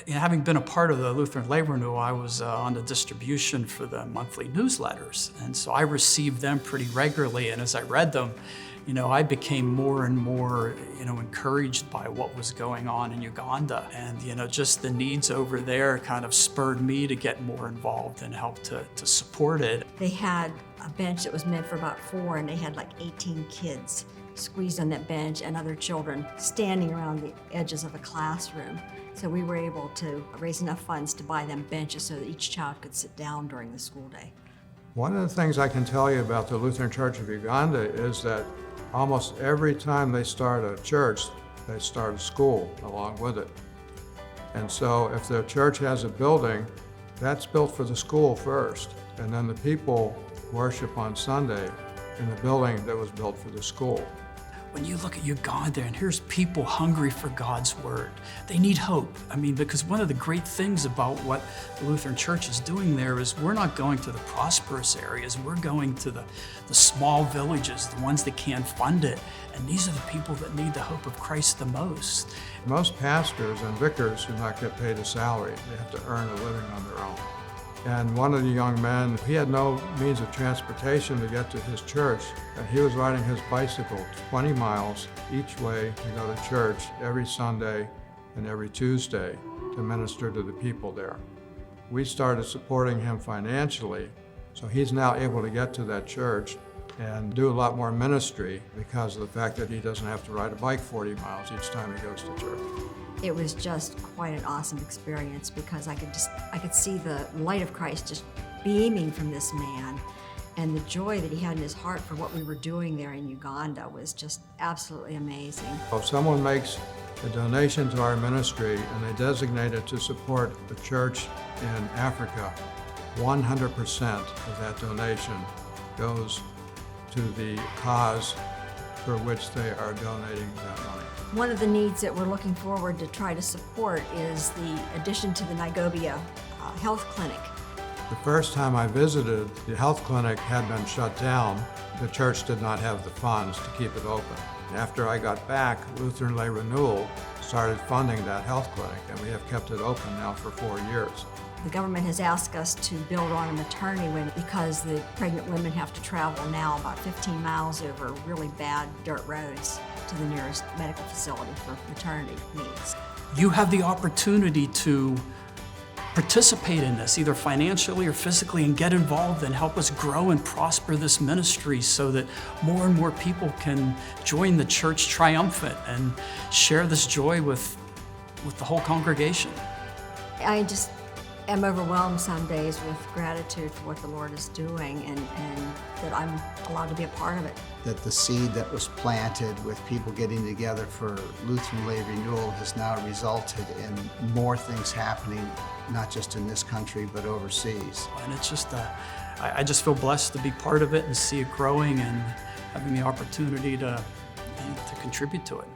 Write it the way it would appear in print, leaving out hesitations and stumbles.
Having been a part of the Lutheran Labor Renewal, I was on the distribution for the monthly newsletters. And so I received them pretty regularly. And as I read them, I became more and more, encouraged by what was going on in Uganda. And, just the needs over there kind of spurred me to get more involved and help to support it. They had a bench that was meant for about 4, and they had like 18 kids squeezed on that bench and other children standing around the edges of a classroom. So we were able to raise enough funds to buy them benches so that each child could sit down during the school day. One of the things I can tell you about the Lutheran Church of Uganda is that almost every time they start a church, they start a school along with it. And so if the church has a building, that's built for the school first, and then the people worship on Sunday in the building that was built for the school. When you look at Uganda, and here's people hungry for God's word. They need hope. Because one of the great things about what the Lutheran Church is doing there is we're not going to the prosperous areas, we're going to the small villages, the ones that can't fund it. And these are the people that need the hope of Christ the most. Most pastors and vicars do not get paid a salary. They have to earn a living on their own. And one of the young men, he had no means of transportation to get to his church, and he was riding his bicycle 20 miles each way to go to church every Sunday and every Tuesday to minister to the people there. We started supporting him financially, so he's now able to get to that church and do a lot more ministry because of the fact that he doesn't have to ride a bike 40 miles each time he goes to church. It was just quite an awesome experience because I could see the light of Christ just beaming from this man, and the joy that he had in his heart for what we were doing there in Uganda was just absolutely amazing. If someone makes a donation to our ministry and they designate it to support the church in Africa, 100% of that donation goes to the cause for which they are donating that money. One of the needs that we're looking forward to try to support is the addition to the Nairobi health clinic. The first time I visited, the health clinic had been shut down. The church did not have the funds to keep it open. After I got back, Lutheran Lay Renewal started funding that health clinic, and we have kept it open now for 4 years. The government has asked us to build on a maternity wing because the pregnant women have to travel now about 15 miles over really bad dirt roads to the nearest medical facility for maternity needs. You have the opportunity to participate in this, either financially or physically, and get involved and help us grow and prosper this ministry so that more and more people can join the church triumphant and share this joy with the whole congregation. I just am overwhelmed some days with gratitude for what the Lord is doing and that I'm allowed to be a part of it. That the seed that was planted with people getting together for Lutheran Lay Renewal has now resulted in more things happening, not just in this country, but overseas. And it's just, I just feel blessed to be part of it and see it growing and having the opportunity to contribute to it.